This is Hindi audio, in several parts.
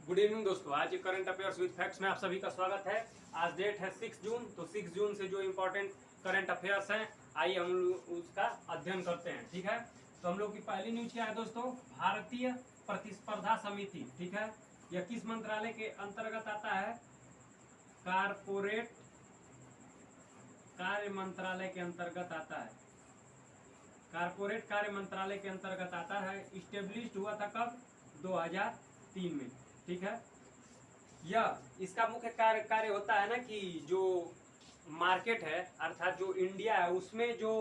गुड इवनिंग दोस्तों, आज करंट अफेयर्स विद फैक्ट्स में आप सभी का स्वागत है। आज डेट है 6 जून। तो 6 जून से जो इम्पोर्टेंट करंट अफेयर्स हैं, आइए हम लोग उसका अध्ययन करते हैं। ठीक है, तो हम लोग की पहली न्यूज क्या है दोस्तों? भारतीय प्रतिस्पर्धा समिति। ठीक है, यह किस मंत्रालय के अंतर्गत आता है? कारपोरेट कार्य मंत्रालय के अंतर्गत आता है। कारपोरेट कार्य मंत्रालय के अंतर्गत आता है। इस्टेब्लिश्ड हुआ था कब? 2003 में। ठीक है, यह इसका मुख्य कार्य होता है ना कि जो मार्केट है अर्थात जो इंडिया है उसमें जो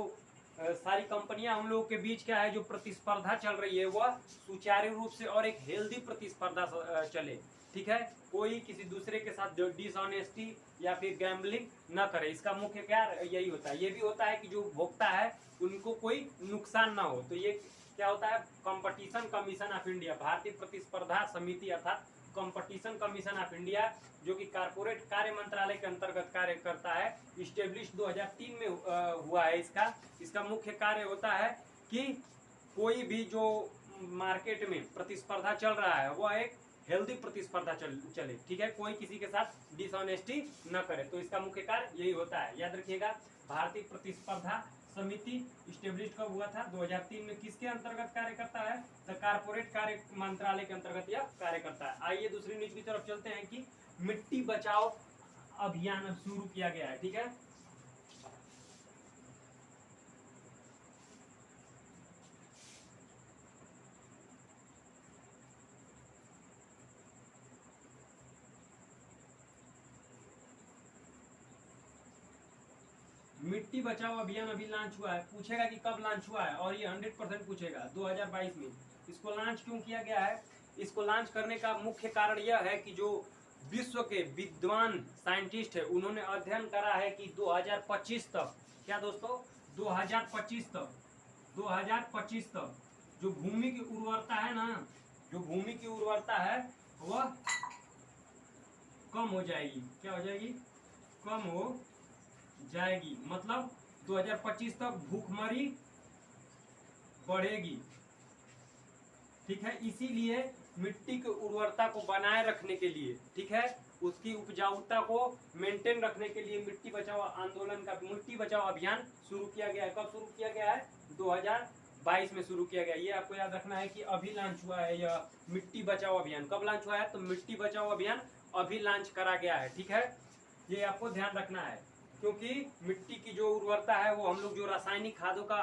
सारी कंपनियां हम लोगों के बीच क्या है, जो प्रतिस्पर्धा चल रही है वह सुचारू रूप से और एक हेल्दी प्रतिस्पर्धा चले। ठीक है, कोई किसी दूसरे के साथ जो डिसऑनेस्टी या फिर गैम्बलिंग न करे, इसका मुख्य कार्य यही होता है। ये भी होता है कि जो भोक्ता है उनको कोई नुकसान ना हो। तो ये क्या होता है? कंपटीशन कमीशन ऑफ इंडिया, भारतीय प्रतिस्पर्धा समिति अर्थात कंपटीशन कमीशन ऑफ इंडिया, जो कि कारपोरेट कार्य मंत्रालय के अंतर्गत कार्य करता है। इस्टेब्लिश 2003 में हुआ है। इसका मुख्य कार्य होता है कि कोई भी जो मार्केट में प्रतिस्पर्धा चल रहा है वह एक हेल्दी प्रतिस्पर्धा चले। ठीक है, कोई किसी के साथ डिसऑनेस्टी न करे। तो इसका मुख्य कार्य यही होता है, याद रखिएगा। भारतीय प्रतिस्पर्धा समिति इस्टेब्लिश कब हुआ था? 2003 में। किसके अंतर्गत कार्य करता है? द कारपोरेट कार्य मंत्रालय के अंतर्गत यह कार्य करता है। आइए दूसरी न्यूज की तरफ चलते हैं कि मिट्टी बचाओ अभियान अब शुरू किया गया है। ठीक है, मिट्टी बचाओ अभियान अभी लॉन्च हुआ है। पूछेगा कि कब लॉन्च हुआ है, और ये 100% पूछेगा 2022 में। इसको लॉन्च क्यों किया गया है? इसको लॉन्च करने का मुख्य कारण यह है कि जो विश्व के विद्वान साइंटिस्ट है उन्होंने अध्ययन करा है कि 2025 तक, क्या दोस्तों, 2025 तक 2025 तक जो भूमि की उर्वरता है ना, जो भूमि की उर्वरता है वह कम हो जाएगी। क्या हो जाएगी? कम हो जाएगी। मतलब 2025 तक भूखमरी बढ़ेगी। ठीक है, इसीलिए मिट्टी की उर्वरता को बनाए रखने के लिए, ठीक है, उसकी उपजाऊता को मेंटेन रखने के लिए मिट्टी बचाओ आंदोलन का, मिट्टी बचाओ अभियान शुरू किया गया है। कब शुरू किया गया है? 2022 में शुरू किया गया। ये आपको याद रखना है कि अभी लॉन्च हुआ है यह मिट्टी बचाओ अभियान। कब लॉन्च हुआ है? तो मिट्टी बचाओ अभियान अभी लॉन्च करा गया है। ठीक है, ये आपको ध्यान रखना है, क्योंकि मिट्टी की जो उर्वरता है वो हम लोग जो रासायनिक खादों का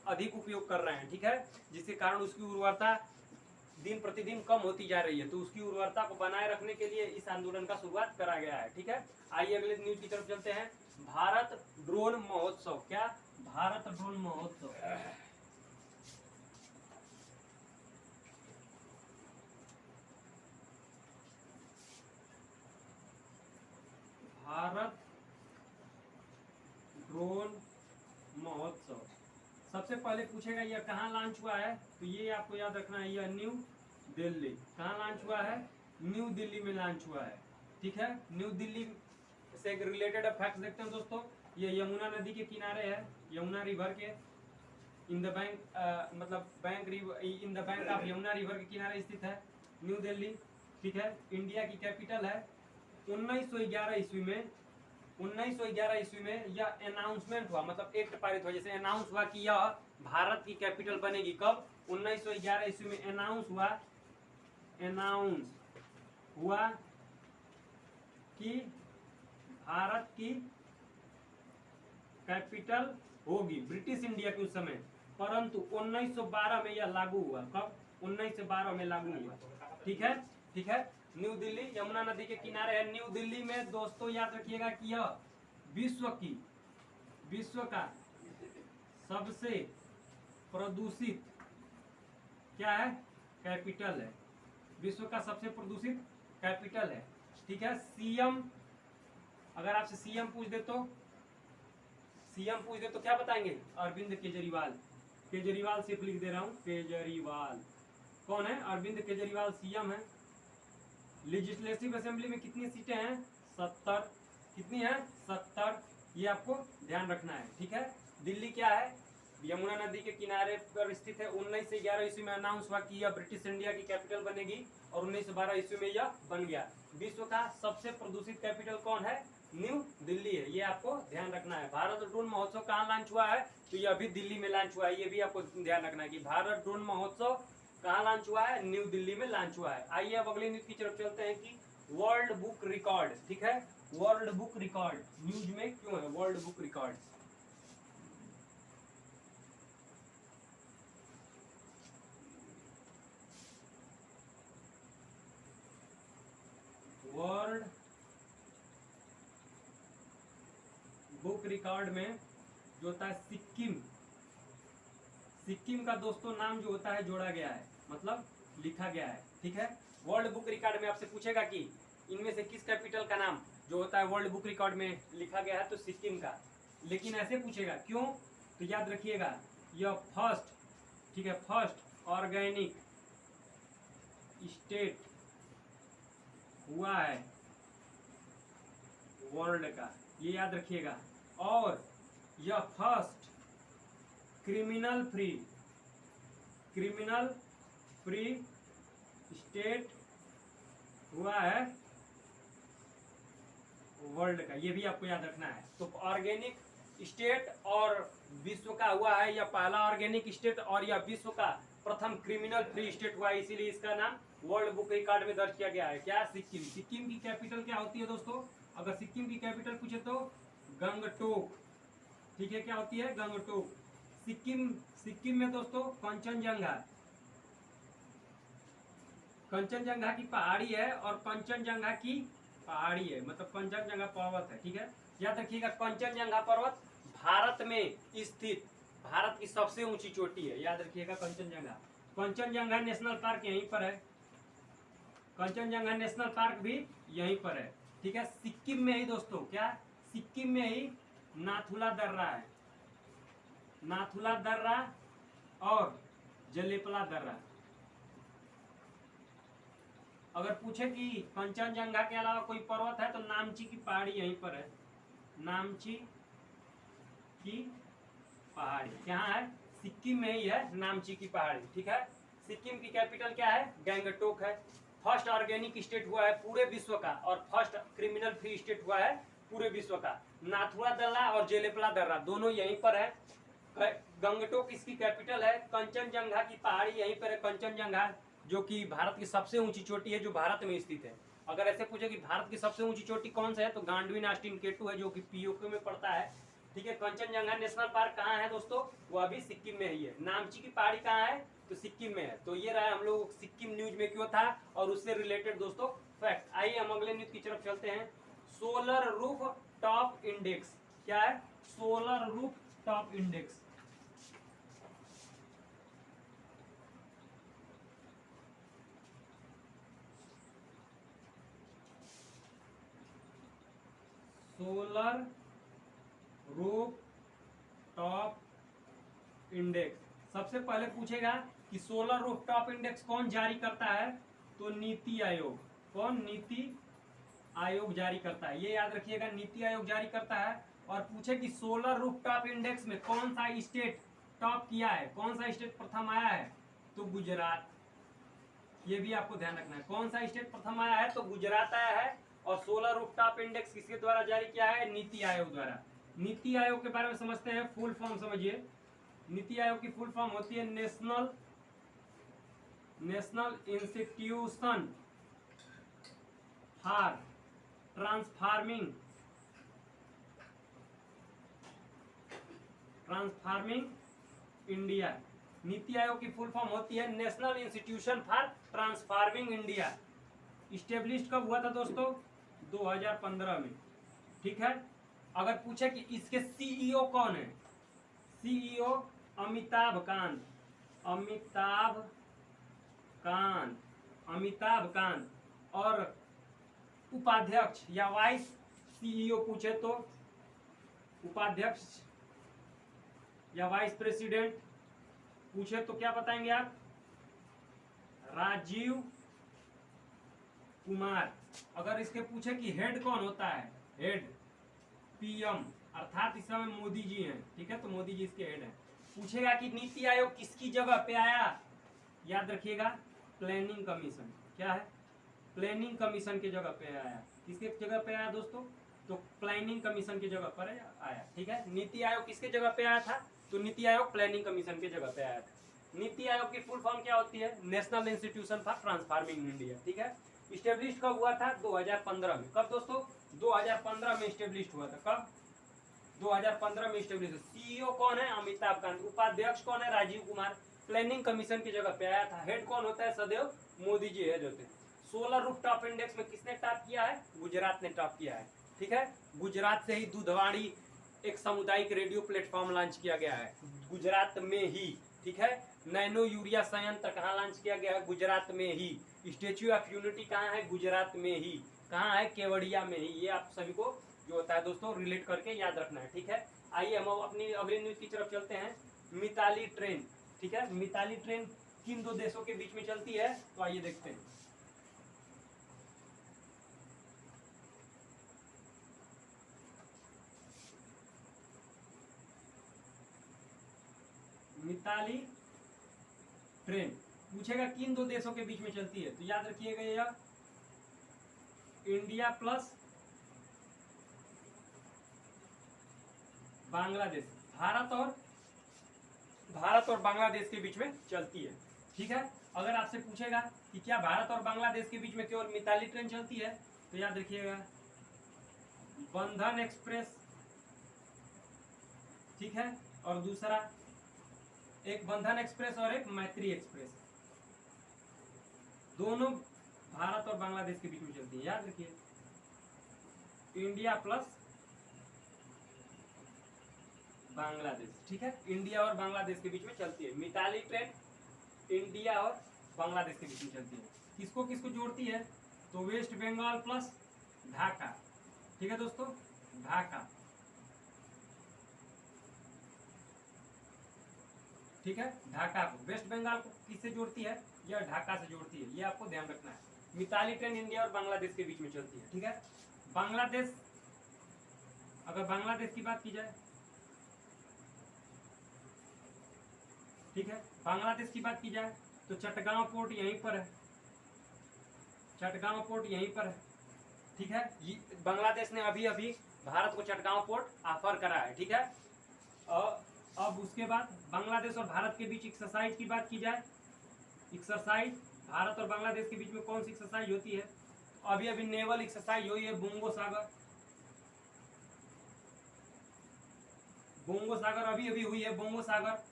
अधिक उपयोग कर रहे हैं, ठीक है, जिसके कारण उसकी उर्वरता दिन प्रतिदिन कम होती जा रही है। तो उसकी उर्वरता को बनाए रखने के लिए इस आंदोलन का शुरुआत करा गया है। ठीक है, आइए अगले न्यूज की तरफ चलते हैं। भारत ड्रोन महोत्सव। क्या? भारत ड्रोन महोत्सव। भारत ड्रोन महोत्सव सबसे पहले पूछेगा यह कहाँ लॉन्च हुआ है? तो ये आपको याद रखना है, यह न्यू दिल्ली। कहाँ लॉन्च हुआ है? न्यू दिल्ली में लॉन्च हुआ है। ठीक है, न्यू दिल्ली से एक रिलेटेड फैक्ट देखते हैं दोस्तों। ये यमुना नदी के किनारे है, यमुना रिवर के इन द बैंक, मतलब bank in the bank of Yamuna river के किनारे स्थित है न्यू दिल्ली। ठीक है, इंडिया की कैपिटल है। 1911 ईस्वी में 1911 ईस्वी में यह अनाउंसमेंट हुआ, मतलब एक्ट पारित हुआ, जैसे अनाउंस हुआ कि यह भारत की कैपिटल बनेगी। कब? 1911 ईस्वी में अनाउंस हुआ कि भारत की कैपिटल होगी ब्रिटिश इंडिया के उस समय। परंतु 1912 में यह लागू हुआ। कब? 1912 में लागू हुआ। ठीक है, ठीक है, न्यू दिल्ली यमुना नदी के किनारे है। न्यू दिल्ली में दोस्तों याद रखिएगा कि यह विश्व का सबसे प्रदूषित क्या है? कैपिटल है। विश्व का सबसे प्रदूषित कैपिटल है। ठीक है, सीएम, अगर आपसे सीएम पूछ दे तो क्या बताएंगे? अरविंद केजरीवाल। केजरीवाल सिर्फ लिख दे रहा हूं, केजरीवाल। कौन है? अरविंद केजरीवाल सीएम है। लेजिस्लेटिव असेंबली में कितनी सीटें हैं? 70। कितनी है? 70। ये आपको ध्यान रखना है। ठीक है, दिल्ली क्या है? यमुना नदी के किनारे पर स्थित है। 1911 ईस्वी में अनाउंस हुआ कि यह ब्रिटिश इंडिया की कैपिटल बनेगी और 1912 ईस्वी में यह बन गया। विश्व का सबसे प्रदूषित कैपिटल कौन है? न्यू दिल्ली है। ये आपको ध्यान रखना है। भारत ड्रोन महोत्सव कहाँ लॉन्च हुआ है? तो ये अभी दिल्ली में लॉन्च हुआ है। ये भी आपको ध्यान रखना है कि भारत ड्रोन महोत्सव कहाँ लॉन्च हुआ है? न्यू दिल्ली में लॉन्च हुआ है। आइए अब अगली न्यूज की तरफ चलते हैं कि वर्ल्ड बुक रिकॉर्ड, ठीक है, वर्ल्ड बुक रिकॉर्ड न्यूज में क्यों है world book record? World book record में जो होता है सिक्किम, सिक्किम का दोस्तों नाम जो होता है जोड़ा गया है, मतलब लिखा गया है, ठीक है। वर्ल्ड बुक रिकॉर्ड में आपसे पूछेगा कि इनमें से किस कैपिटल का नाम जो होता है वर्ल्ड बुक रिकॉर्ड में लिखा गया है, तो सिक्किम का। लेकिन ऐसे पूछेगा क्यों, तो याद रखिएगा यह फर्स्ट, ठीक है, फर्स्ट ऑर्गेनिक स्टेट हुआ है वर्ल्ड का, ये याद रखिएगा। और यह फर्स्ट क्रिमिनल फ्री स्टेट हुआ है वर्ल्ड का, ये भी आपको याद रखना है। तो ऑर्गेनिक स्टेट और विश्व का हुआ है, यह पहला ऑर्गेनिक स्टेट और यह विश्व का प्रथम क्रिमिनल फ्री स्टेट हुआ है, इसीलिए इसका नाम वर्ल्ड बुक रिकॉर्ड में दर्ज किया गया है। क्या? सिक्किम। सिक्किम की कैपिटल क्या होती है दोस्तों? अगर सिक्किम की कैपिटल पूछे तो गंगटोक, ठीक है, क्या होती है? गंगटोक। सिक्किम में दोस्तों कंचनजंगा की पहाड़ी है और कंचनजंगा की पहाड़ी है, मतलब कंचनजंगा पर्वत है, ठीक है। याद रखिएगा कंचनजंगा पर्वत भारत में स्थित भारत की सबसे ऊंची चोटी है, याद रखिएगा कंचनजंगा नेशनल पार्क यहीं पर है, कंचनजंगा नेशनल पार्क भी यहीं पर है, ठीक है। सिक्किम में ही दोस्तों, क्या? सिक्किम में ही नाथुला दर्रा है, नाथुला दर्रा और जलेपला दर्रा। अगर पूछे कि कंचनजंगा के अलावा कोई पर्वत है तो नामची की पहाड़ी यहीं पर है, नामची की पहाड़ी कहाँ है? सिक्किम में ही है नामची की पहाड़ी, ठीक है। सिक्किम की कैपिटल क्या है? गंगटोक है। फर्स्ट ऑर्गेनिक स्टेट हुआ है पूरे विश्व का और फर्स्ट क्रिमिनल फ्री स्टेट हुआ है पूरे विश्व का। नाथुला दर्रा और जेलेपला दर्रा दोनों यहीं पर है। गंगटोक इसकी कैपिटल है। कंचनजंगा की पहाड़ी यहीं पर है, कंचनजंगा जो कि भारत की सबसे ऊंची चोटी है, जो भारत में स्थित है। अगर ऐसे पूछे कि भारत की सबसे ऊंची चोटी कौन सा है, तो गांडवी आस्टीन केटू है, जो कि पीओके में पड़ता है, ठीक है। कंचनजंगा नेशनल पार्क कहाँ है दोस्तों? वो अभी सिक्किम में ही है। नामची की पहाड़ी कहाँ है? तो सिक्किम में है। तो ये रहा हम लोग सिक्किम न्यूज में क्यों था और उससे रिलेटेड दोस्तों फैक्ट। आइए हम अगले न्यूज की तरफ चलते हैं। सोलर रूफ टॉप इंडेक्स क्या है? Solar roof top index. Solar roof top index सबसे पहले पूछेगा कि सोलर रूफ टॉप इंडेक्स कौन जारी करता है, तो नीति आयोग। कौन? नीति आयोग जारी करता है, ये याद रखिएगा, नीति आयोग जारी करता है। और पूछे कि सोलर रूफ टॉप इंडेक्स में कौन सा स्टेट टॉप किया है, कौन सा स्टेट प्रथम आया है, तो गुजरात। ये भी आपको ध्यान रखना है, कौन सा स्टेट प्रथम आया है, तो गुजरात आया है। और सोलर रूफटॉप इंडेक्स किसके द्वारा जारी किया है? नीति आयोग द्वारा। नीति आयोग के बारे में समझते हैं, फुल फॉर्म समझिए। नीति आयोग की फुल फॉर्म होती है national institution for transforming India. NITI Aayog की फुल फॉर्म होती है national institution for transforming India. Establish कब हुआ था दोस्तों? 2015 में, ठीक है। अगर पूछे कि इसके सीईओ कौन है, सीईओ अमिताभ कांत। और उपाध्यक्ष या वाइस सीईओ पूछे तो उपाध्यक्ष या वाइस प्रेसिडेंट पूछे तो क्या बताएंगे आप? राजीव कुमार। अगर इसके पूछे कि हेड कौन होता है, हेड पीएम, अर्थात इस समय मोदी जी हैं, ठीक है, तो मोदी जी इसके हेड हैं। पूछेगा कि नीति आयोग किसकी जगह पे आया, याद रखिएगा प्लानिंग कमीशन। क्या है, प्लानिंग कमीशन की जगह पे आया। किसके जगह पे आया दोस्तों, तो प्लानिंग कमीशन की जगह पर आया। ठीक है, नीति आयोग किसके जगह पे आया था, तो नीति आयोग प्लानिंग कमीशन की जगह पे आया था। नीति आयोग की फुल फॉर्म क्या होती है, national institution for transforming India. ठीक है, इस्टेब्लिश कब हुआ था, 2015 में। कब दोस्तों, 2015 में इस्टेब्लिश हुआ था। कब, 2015 में इस्टेब्लिश। सीईओ कौन है, अमिताभ कांत। उपाध्यक्ष कौन है, राजीव कुमार। प्लानिंग कमीशन की जगह पे आया था। हेड कौन होता है, सदैव मोदी जी हेड होते हैं। सोलर रूफटॉप इंडेक्स में किसने टॉप किया है, गुजरात ने टॉप किया है। ठीक है, गुजरात से ही दूधवाड़ी एक सामुदायिक रेडियो प्लेटफॉर्म लॉन्च किया गया है, गुजरात में ही। ठीक है, नैनो यूरिया संयंत्र कहाँ लॉन्च किया गया है, गुजरात में ही। स्टेच्यू ऑफ यूनिटी कहाँ है, गुजरात में ही। कहाँ है, केवड़िया में ही। ये आप सभी को जो होता है दोस्तों रिलेट करके याद रखना है। ठीक है, आइए हम अपनी अगली न्यूज की तरफ चलते हैं। मिताली ट्रेन। ठीक है, मिताली ट्रेन किन दो देशों के बीच में चलती है, तो आइए देखते हैं। मिताली ट्रेन पूछेगा किन दो देशों के बीच में चलती है, तो याद रखिएगा यह इंडिया प्लस बांग्लादेश, भारत और बांग्लादेश के बीच में चलती है। ठीक है, अगर आपसे पूछेगा कि क्या भारत और बांग्लादेश के बीच में केवल मिताली ट्रेन चलती है, तो याद रखिएगा बंधन एक्सप्रेस। ठीक है, और दूसरा एक बंधन एक्सप्रेस और एक मैत्री एक्सप्रेस, दोनों भारत और बांग्लादेश के बीच में चलती है। याद रखिए इंडिया प्लस बांग्लादेश। ठीक है, इंडिया और बांग्लादेश के बीच में चलती है मिताली ट्रेन, इंडिया और बांग्लादेश के बीच में चलती है। किसको किसको जोड़ती है, तो वेस्ट बंगाल प्लस ढाका। ठीक है दोस्तों, ढाका। ठीक है, ढाका को, वेस्ट बंगाल को किससे जोड़ती है, यह ढाका से जोड़ती है। ये आपको ध्यान रखना है। मिताली ट्रेन इंडिया और बांग्लादेश के बीच में चलती है। ठीक है, बांग्लादेश, अगर बांग्लादेश की बात की जाए, ठीक है, बांग्लादेश की बात की जाए तो चटगांव पोर्ट यहीं पर है, चटगांव पोर्ट यहीं पर है। ठीक है, बांग्लादेश ने अभी अभी भारत को चटगांव पोर्ट ऑफर करा है। ठीक है, अब उसके बाद बांग्लादेश और भारत के बीच एक्सरसाइज की बात की जाए, एक्सरसाइज भारत और बांग्लादेश के बीच में कौन सी एक्सरसाइज होती है, अभी अभी नेवल एक्सरसाइज हुई है बोंगो सागर, बोंगो सागर अभी अभी हुई है, बोंगो सागर।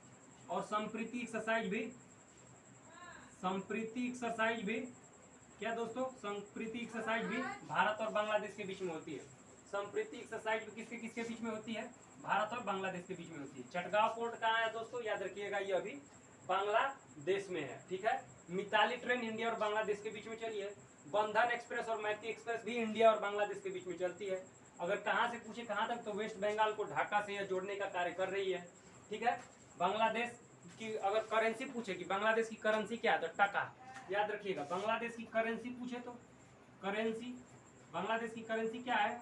और संप्रीति एक्सरसाइज भी, संप्रीति एक्सरसाइज भी, क्या दोस्तों, संप्रीति एक्सरसाइज भी भारत और बांग्लादेश के बीच में होती है। संप्रीति एक्सरसाइज भी किसके किसके बीच में होती है, भारत और बांग्लादेश के बीच में होती है। चटगांव पोर्ट कहाँ है दोस्तों, याद रखिएगा ये अभी बांग्लादेश में है। ठीक है, मिताली ट्रेन इंडिया और बांग्लादेश के बीच में चली है। बंधन एक्सप्रेस और मैत्री एक्सप्रेस भी इंडिया और बांग्लादेश के बीच में चलती है। अगर कहाँ से पूछे कहाँ तक, तो वेस्ट बंगाल को ढाका से यह जोड़ने का कार्य कर रही है। ठीक है, बांग्लादेश की अगर करेंसी पूछे कि बांग्लादेश की करेंसी क्या है, तो टका। याद रखिएगा बांग्लादेश की करेंसी पूछे तो करेंसी, बांग्लादेश की करेंसी क्या है,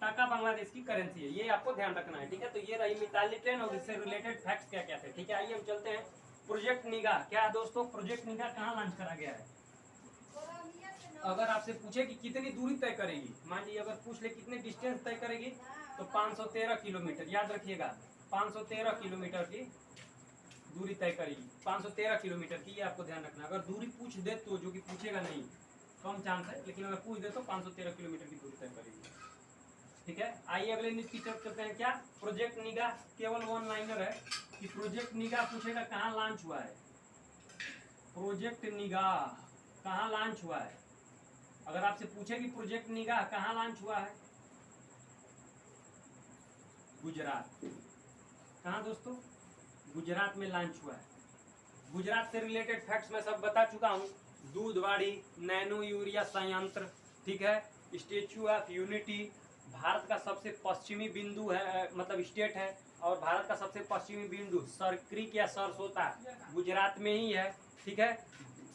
टका बांग्लादेश की करेंसी है। ये आपको ध्यान रखना है। ठीक है, तो ये रही मिताली ट्रेन और इससे रिलेटेड फैक्ट्स क्या क्या थे। ठीक है, आइए हम चलते हैं प्रोजेक्ट निगाह। क्या है दोस्तों, प्रोजेक्ट निगाह कहाँ लॉन्च करा गया है। अगर आपसे पूछे कि कितनी दूरी तय करेगी, मान लीजिए अगर पूछ ले कितने डिस्टेंस तय करेगी, तो 513 किलोमीटर। याद रखिएगा 513 किलोमीटर की दूरी तय करेगी, 513 किलोमीटर की, ये आपको ध्यान रखना। अगर दूरी पूछ दे तो, जो कि पूछेगा नहीं, कम चांस है, लेकिन अगर पूछ दे तो 513 किलोमीटर की दूरी तय करेगी। ठीक है, आइए अगले न्यूज की तरफ चलते हैं। क्या प्रोजेक्ट निगाह केवल वन लाइनर है कि प्रोजेक्ट निगाह पूछेगा कहाँ लॉन्च हुआ है, प्रोजेक्ट निगाह कहाँ लॉन्च हुआ है। अगर आपसे पूछे कि प्रोजेक्ट निगाह कहाँ लॉन्च हुआ है, गुजरात। कहाँ दोस्तों, गुजरात में लॉन्च हुआ है। गुजरात से रिलेटेड फैक्ट्स मैं सब बता चुका हूँ। दूधवाड़ी नैनो यूरिया संयंत्र, ठीक है, स्टेच्यू ऑफ यूनिटी, भारत का सबसे पश्चिमी बिंदु है, मतलब स्टेट है, और भारत का सबसे पश्चिमी बिंदु सरक्रिक या सरसोता गुजरात में ही है। ठीक है,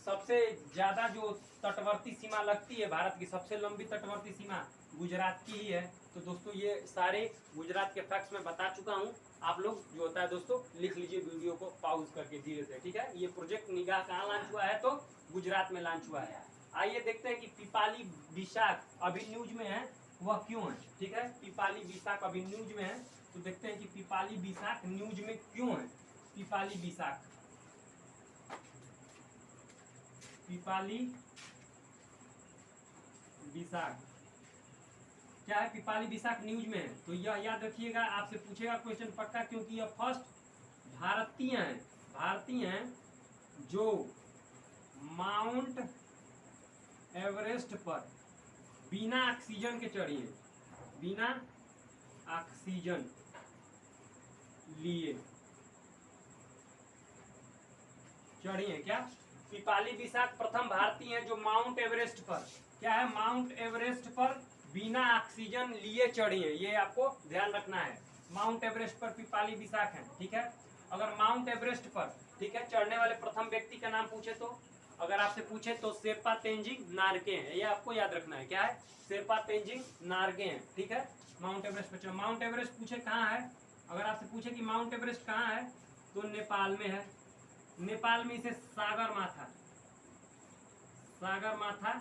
सबसे ज्यादा जो तटवर्ती सीमा लगती है, भारत की सबसे लंबी तटवर्ती सीमा गुजरात की ही है। तो दोस्तों ये सारे गुजरात के फैक्ट्स मैं बता चुका हूँ। आप लोग जो होता है दोस्तों लिख लीजिए वीडियो को पॉज करके धीरे से, ठीक है। ये प्रोजेक्ट निगाह कहाँ लॉन्च हुआ है, तो गुजरात में लॉन्च हुआ है। आइए देखते हैं कि पिपाली विशाख अभी न्यूज में है वह क्यों है, ठीक है। पिपाली विशाख अभी न्यूज में है, तो देखते हैं कि पिपाली विशाख न्यूज में क्यों है। पिपाली विशाख, पिपाली विशाख क्या है, पिपाली विशाख न्यूज में है। तो यह याद रखिएगा, आपसे पूछेगा क्वेश्चन पक्का, क्योंकि यह फर्स्ट भारतीय हैं, भारतीय हैं जो माउंट एवरेस्ट पर बिना ऑक्सीजन के चढ़ी हैं, बिना ऑक्सीजन लिए चढ़ी हैं। क्या पिपाली विशाख प्रथम भारतीय हैं जो माउंट एवरेस्ट पर, क्या है, माउंट एवरेस्ट पर बिना ऑक्सीजन लिए चढ़ी है। ये आपको ध्यान रखना है, माउंट एवरेस्ट पर पिपाली विशाख है, ठीक है। अगर माउंट एवरेस्ट पर, ठीक है, चढ़ने वाले प्रथम व्यक्ति का नाम पूछे तो, अगर आपसे पूछे तो शेरपा तेंजिंग नार्गे हैं, ये आपको याद रखना है। क्या है, शेरपा तेंजिंग नार्गे हैं, ठीक है। माउंट एवरेस्ट पर, माउंट एवरेस्ट पूछे कहाँ है, अगर आपसे पूछे कि माउंट एवरेस्ट कहाँ है, तो नेपाल में है। नेपाल में इसे सागर माथा, सागर माथा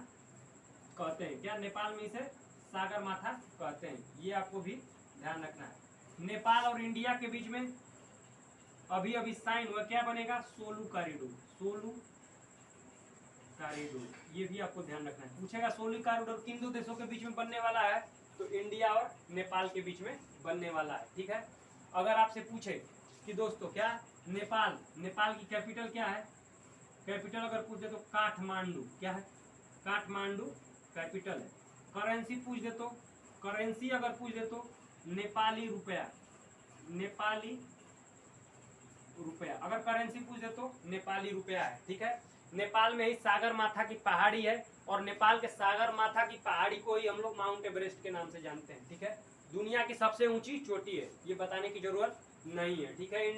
कहते हैं। क्या, नेपाल में इसे सागर माथा कहते हैं, ये आपको भी ध्यान रखना है। नेपाल और इंडिया के बीच में अभी अभी साइन हुआ, क्या बनेगा, सोलू कॉरिडोर, सोलू कॉरिडोर, ये भी आपको ध्यान रखना है। पूछेगा सोलू कॉरिडोर किन दो देशों के बीच में बनने वाला है, तो इंडिया और नेपाल के बीच में बनने वाला है, ठीक है। अगर आपसे पूछे कि दोस्तों क्या नेपाल, नेपाल की कैपिटल क्या है, कैपिटल अगर पूछे तो काठमांडू, क्या है, काठमांडू कैपिटल है। करेंसी पूछ दे तो, करेंसी अगर पूछ दे तो नेपाली रुपया, नेपाली रुपया, अगर करेंसी पूछ दे तो नेपाली रुपया है, ठीक है। नेपाल में ही सागर माथा की पहाड़ी है, और नेपाल के सागर माथा की पहाड़ी को ही हम लोग माउंट एवरेस्ट के नाम से जानते हैं, ठीक है। दुनिया की सबसे ऊंची चोटी है, ये बताने की जरूरत नहीं है, ठीक है।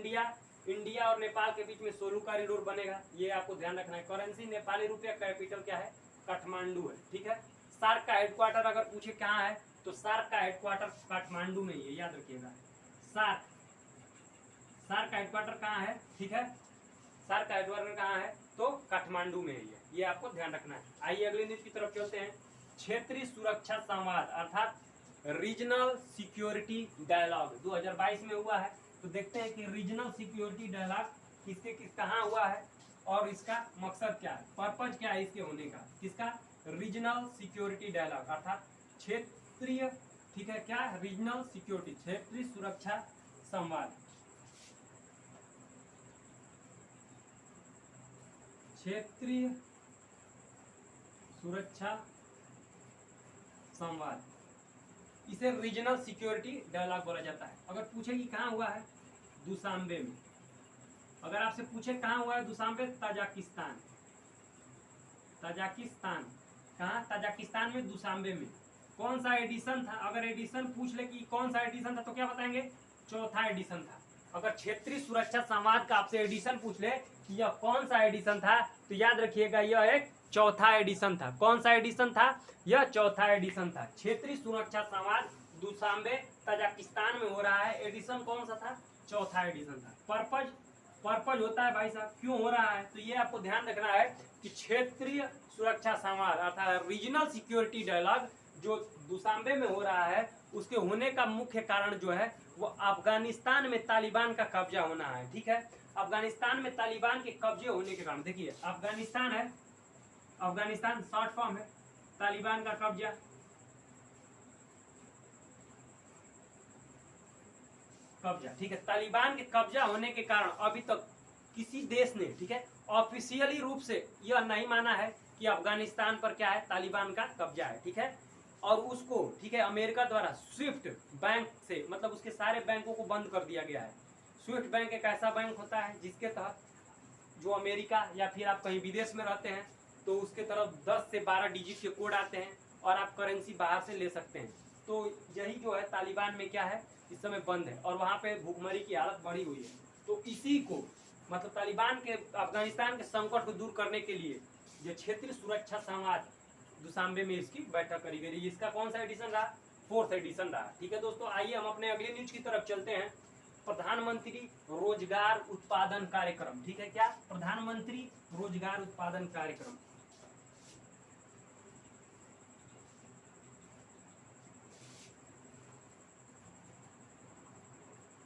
इंडिया और नेपाल के बीच में सोलू कॉरिडोर बनेगा, ये आपको ध्यान रखना है। करेंसी नेपाली रुपया, कैपिटल क्या है, काठमांडू है, ठीक है। सार्क का हेडक्वार्टर अगर पूछे कहाँ है, तो सार्क का हेडक्वार्टर काठमांडू में ही है, याद रखिएगा। सार्क का हेडक्वार्टर कहाँ है, ठीक है, सार्क का हेडक्वार्टर कहाँ है, तो काठमांडू में ही है, ये आपको ध्यान रखना है। आइए अगली न्यूज की तरफ चलते हैं। क्षेत्रीय सुरक्षा संवाद अर्थात रीजनल सिक्योरिटी डायलॉग 2022 में हुआ है। तो देखते हैं कि रीजनल सिक्योरिटी डायलॉग कहाँ हुआ है और इसका मकसद क्या है, पर्पज क्या है इसके होने का, किसका, रीजनल सिक्योरिटी डायलॉग अर्थात क्षेत्रीय, ठीक है, क्या, रीजनल सिक्योरिटी, क्षेत्रीय सुरक्षा संवाद, क्षेत्रीय सुरक्षा संवाद, इसे रीजनल सिक्योरिटी डायलॉग बोला जाता है। अगर पूछे कि कहाँ हुआ है, दुशांबे में। अगर आपसे पूछे कहाँ हुआ है दुशांबे, ताजिकिस्तान, ताजिकिस्तान, कहाँ, ताजिकिस्तान में दुशांबे में। कौन सा एडिशन था, अगर एडिशन पूछ ले कि कौन सा एडिशन था तो क्या बताएंगे, चौथा एडिशन था। अगर क्षेत्रीय सुरक्षा संवाद का आपसे एडिशन पूछ ले कि यह कौन सा एडिशन था, तो याद रखिएगा यह एक चौथा एडिशन था। कौन सा एडिशन था, यह चौथा एडिशन था। क्षेत्रीय सुरक्षा संवाद दुशांबे ताजिकिस्तान में हो रहा है, एडिशन कौन सा था, चौथा एडिशन था। पर्पज होता है भाई साहब क्यों हो रहा है, तो ये आपको ध्यान रखना है कि क्षेत्रीय सुरक्षा संवाद अर्थात रीजनल सिक्योरिटी डायलॉग जो दुशांबे में हो रहा है, उसके होने का मुख्य कारण जो है वो अफगानिस्तान में तालिबान का कब्जा होना है, ठीक है। अफगानिस्तान में तालिबान के कब्जे होने के कारण, देखिए अफगानिस्तान है, अफगानिस्तान शॉर्ट फॉर्म है, तालिबान का कब्जा, ठीक है। तालिबान के कब्जा होने के कारण अभी तक किसी देश ने, ठीक है, ऑफिशियली रूप से यह नहीं माना है कि अफगानिस्तान पर क्या है, तालिबान का कब्जा है, ठीक है। और उसको, ठीक है, अमेरिका द्वारा स्विफ्ट बैंक से, मतलब उसके सारे बैंकों को बंद कर दिया गया है। स्विफ्ट बैंक एक ऐसा बैंक होता है जिसके तहत जो अमेरिका या फिर आप कहीं विदेश में रहते हैं तो उसके तरफ 10 से 12 डिजिट के कोड आते हैं और आप करेंसी बाहर से ले सकते हैं। तो यही जो है तालिबान में क्या है, इस समय बंद है और वहाँ पे भूखमरी की हालत बढ़ी हुई है। तो इसी को, मतलब तालिबान के अफगानिस्तान के संकट को दूर करने के लिए ये क्षेत्रीय सुरक्षा संवाद दुशांबे में इसकी बैठक करी गई। इसका कौन सा एडिशन रहा? 4th एडिशन रहा। ठीक है दोस्तों, आइए हम अपने अगले न्यूज की तरफ चलते हैं। प्रधानमंत्री रोजगार उत्पादन कार्यक्रम। ठीक है, क्या? प्रधानमंत्री रोजगार उत्पादन कार्यक्रम।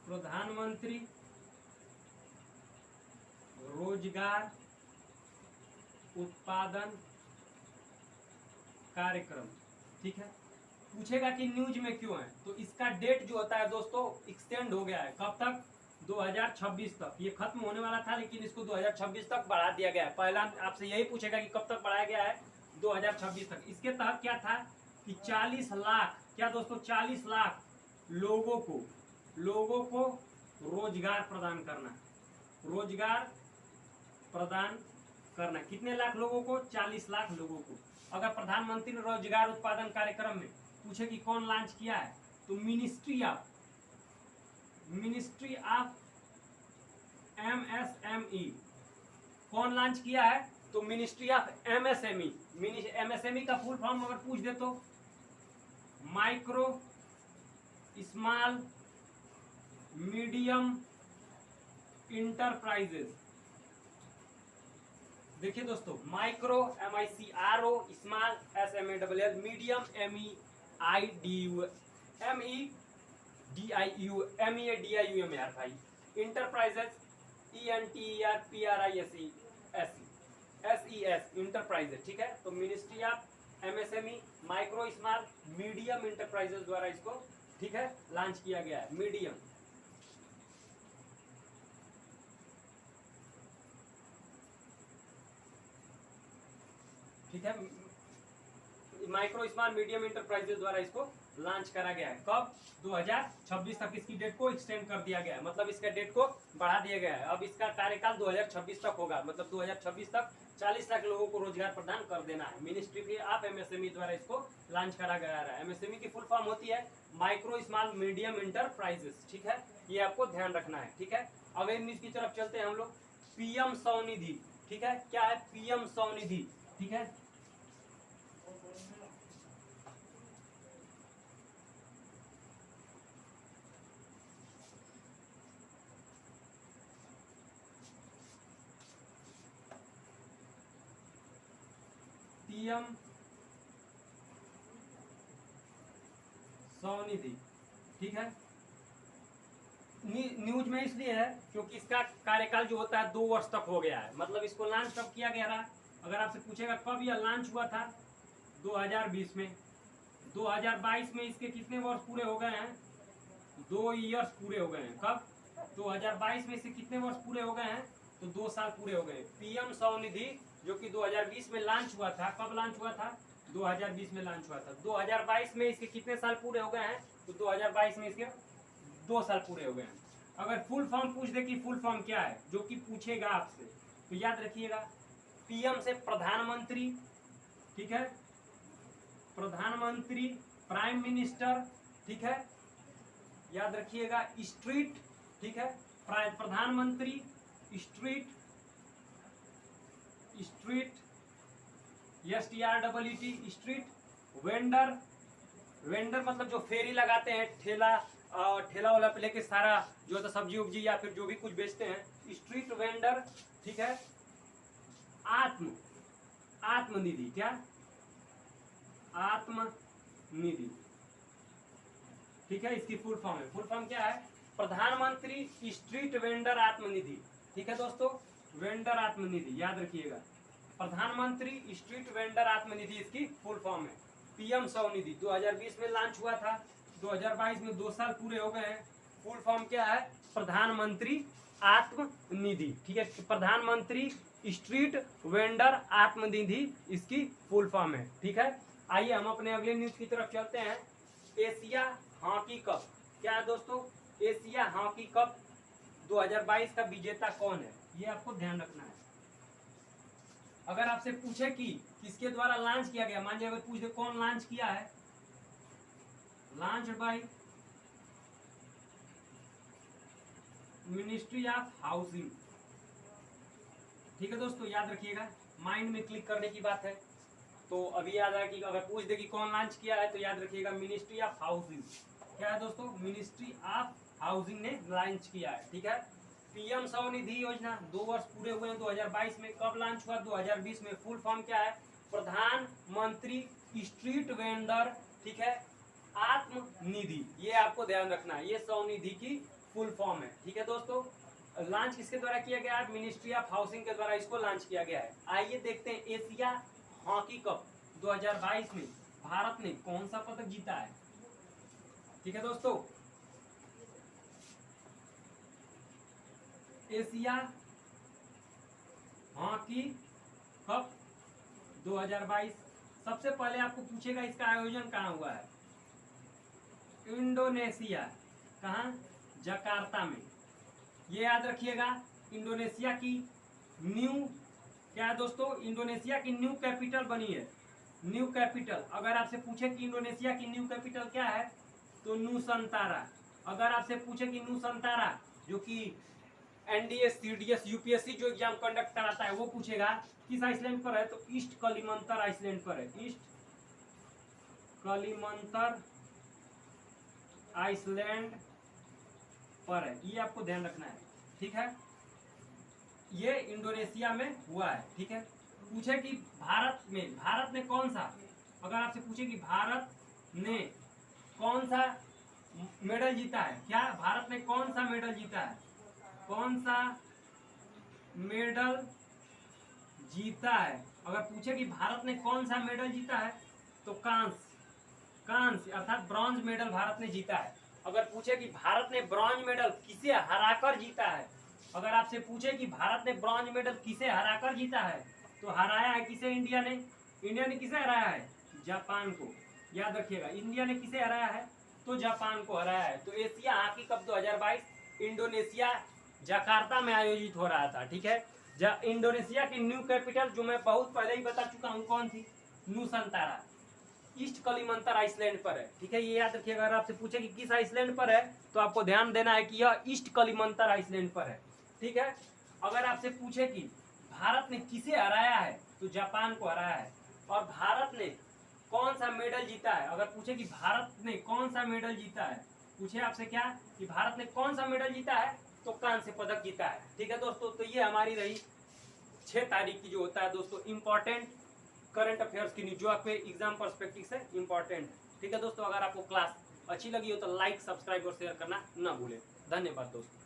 प्रधानमंत्री रोजगार उत्पादन कार्यक्रम। ठीक है, पूछेगा कि न्यूज में क्यों है, तो इसका डेट जो होता है दोस्तों एक्सटेंड हो गया है। कब तक? 2026 तक। ये खत्म होने वाला था लेकिन इसको 2026 तक बढ़ा दिया गया है। पहला आपसे यही पूछेगा कि कब तक बढ़ाया गया है? 2026 तक। इसके तहत क्या था कि 40 लाख, क्या दोस्तों, 40 लाख लोगों को रोजगार प्रदान करना। रोजगार प्रदान करना कितने लाख लोगों को? 40 लाख लोगों को। अगर प्रधानमंत्री रोजगार उत्पादन कार्यक्रम में पूछे कि कौन लॉन्च किया है, तो मिनिस्ट्री ऑफ MSME। कौन लॉन्च किया है? तो मिनिस्ट्री ऑफ MSME। MSME का फुल फॉर्म अगर पूछ दे तो माइक्रो स्मॉल मीडियम इंटरप्राइजेस। देखिए दोस्तों, micro MICRO, small SMALL, medium MEIDIUMER भाई, इंटरप्राइजेस ENTERPRISES इंटरप्राइजेस। ठीक है, तो ministry of MSME micro small medium enterprises द्वारा इसको, ठीक है, लॉन्च किया गया है। मीडियम, ठीक है, माइक्रो स्मॉल मीडियम इंटरप्राइजेस द्वारा इसको लॉन्च करा गया है। कब? 2026 तक इसकी डेट को एक्सटेंड कर दिया गया है, मतलब इसका डेट को बढ़ा दिया गया है। अब इसका कार्यकाल 2026 तक होगा, मतलब 2026 तक 40 लाख लोगों को रोजगार प्रदान कर देना है। मिनिस्ट्री ऑफ MSME द्वारा इसको लॉन्च करा गया है। MSME की फुल फॉर्म होती है माइक्रो स्मॉल मीडियम इंटरप्राइजेस। ठीक है, ये आपको ध्यान रखना है। ठीक है, अगले न्यूज की तरफ चलते हैं हम लोग। PM स्वनिधि। ठीक है, क्या है? PM स्वनिधि। ठीक है, PM स्वनिधि। ठीक है, न्यूज में इसलिए है क्योंकि इसका कार्यकाल जो होता है 2 वर्ष तक हो गया है। मतलब इसको लॉन्च कब किया गया था? अगर आपसे पूछेगा कब यह लॉन्च हुआ था, 2020 में। 2022 में इसके कितने वर्ष पूरे हो गए हैं? 2 ईयर्स पूरे हो गए हैं। कब? 2022 में इसके कितने वर्ष पूरे हो गए हैं? तो 2 साल पूरे हो गए। PM स्वनिधि जो कि 2020 में लॉन्च हुआ था। कब लॉन्च हुआ था? 2020 में लॉन्च हुआ था। 2022 में इसके कितने साल पूरे हो गए हैं? तो 2022 में इसके 2 साल पूरे हो गए हैं। अगर फुल फॉर्म पूछ दे कि फुल फॉर्म क्या है, जो कि पूछेगा आपसे, तो याद रखिएगा PM से प्रधानमंत्री। ठीक है, प्रधानमंत्री, प्राइम मिनिस्टर। ठीक है, याद रखिएगा स्ट्रीट। ठीक है, प्रधानमंत्री street STREET street vendor. Vendor मतलब जो फेरी लगाते हैं, ठेला वाला पे लेके सारा जो है सब्जी उब्जी या फिर जो भी कुछ बेचते हैं, स्ट्रीट वेंडर। ठीक है, आत्मनिधि। क्या? आत्मनिधि। ठीक है, इसकी फुल फॉर्म है। फुल फॉर्म क्या है? प्रधानमंत्री स्ट्रीट वेंडर आत्मनिधि। ठीक है दोस्तों, वेंडर आत्मनिधि याद रखिएगा। प्रधानमंत्री स्ट्रीट वेंडर आत्मनिधि इसकी फुल फॉर्म है। PM स्वनिधि 2020 में लॉन्च हुआ था, 2022 में 2 साल पूरे हो गए हैं। फुल फॉर्म क्या है? प्रधानमंत्री आत्मनिधि। ठीक है, प्रधानमंत्री स्ट्रीट वेंडर आत्मनिधि इसकी फुल फॉर्म है। ठीक है, आइए हम अपने अगले न्यूज की तरफ चलते हैं। Asia hockey cup. क्या है दोस्तों? एशिया हॉकी कप 2022 का विजेता कौन है, ये आपको ध्यान रखना है। अगर आपसे पूछे कि किसके द्वारा लॉन्च किया गया, मान लीजिए अगर पूछ दे कौन लॉन्च किया है, launch by ministry of housing. ठीक है दोस्तों, याद रखिएगा माइंड में क्लिक करने की बात है। तो अभी याद है कि अगर पूछ दे कि कौन लॉन्च किया है तो याद रखिएगा मिनिस्ट्री ऑफ हाउसिंग। क्या है दोस्तों? मिनिस्ट्री ऑफ हाउसिंग ने लॉन्च किया है। ठीक है। पीएम स्वनिधि योजना 2 वर्ष पूरे हुए हैं 2022 में। कब लॉन्च हुआ? 2020 में। फुल फॉर्म क्या है? प्रधानमंत्री स्ट्रीट वेंडर, ठीक है, आत्मनिधि। ये आपको ध्यान रखना है, ये स्वनिधि की फुल फॉर्म है। ठीक है दोस्तों। लॉन्च किसके द्वारा किया गया है? मिनिस्ट्री ऑफ हाउसिंग के द्वारा इसको लॉन्च किया गया है। आइए देखते हैं एशिया हॉकी कप 2022 में भारत ने कौन सा पदक जीता है। ठीक है दोस्तों, एशिया हॉकी कप 2022 सबसे पहले आपको पूछेगा इसका आयोजन कहाँ हुआ है? इंडोनेशिया। कहाँ? जकार्ता में। ये याद रखिएगा, इंडोनेशिया की न्यू, क्या है दोस्तों? इंडोनेशिया की न्यू कैपिटल बनी है। न्यू कैपिटल, अगर आपसे पूछे कि इंडोनेशिया की न्यू कैपिटल क्या है तो नूसंतारा। अगर आपसे पूछे कि नूसंतारा जो कि एनडीएस, सीडीएस, यूपीएससी जो एग्जाम कंडक्ट कराता है वो पूछेगा किस आइसलैंड पर है तो ईस्ट कलिमंतर आइसलैंड पर है। ईस्ट कलिमंतर आइसलैंड पर है, ये आपको ध्यान रखना है। ठीक है, ये इंडोनेशिया में हुआ है। ठीक है। पूछे कि भारत ने कौन सा, अगर आपसे पूछे कि भारत ने कौन सा मेडल जीता है, क्या भारत ने कौन सा मेडल जीता है? कौन सा मेडल जीता है? अगर पूछे कि भारत ने कौन सा मेडल जीता है तो कांस्य अर्थात ब्रॉन्ज मेडल भारत ने जीता है। अगर पूछे कि भारत ने ब्रॉन्ज मेडल किसे हराकर जीता है, अगर आपसे पूछे कि भारत ने ब्रॉन्ज मेडल किसे हराकर जीता है तो हराया है किसे? इंडिया ने किसे हराया है? जापान को। याद रखिएगा, इंडिया ने किसे हराया है तो जापान को हराया है। तो Asia hockey cup 2022 Indonesia Jakarta में आयोजित हो रहा था। ठीक है। इंडोनेशिया की न्यू कैपिटल जो मैं बहुत पहले ही बता चुका हूँ कौन थी? नूसंतारा, ईस्ट कलिमंतर आइसलैंड पर है। ठीक है, ये याद रखिएगा। अगर आपसे पूछे कि किस आइसलैंड पर है तो आपको ध्यान देना है कि यह ईस्ट कलिमंतर आइसलैंड पर है। ठीक है। अगर आपसे पूछे कि भारत ने किसे हराया है तो जापान को हराया है। और भारत ने कौन सा मेडल जीता है, अगर पूछे कि भारत ने कौन सा मेडल जीता है, पूछे आपसे क्या कि भारत ने कौन सा मेडल जीता है तो कांस्य पदक जीता है। ठीक है दोस्तों, तो ये हमारी रही 6 तारीख की जो होता है दोस्तों इंपॉर्टेंट करंट अफेयर्स की न्यूज जो आपके एग्जाम पर्सपेक्टिव से इंपॉर्टेंट है। ठीक है दोस्तों, अगर आपको क्लास अच्छी लगी हो तो लाइक, सब्सक्राइब और शेयर करना ना भूलें। धन्यवाद दोस्तों।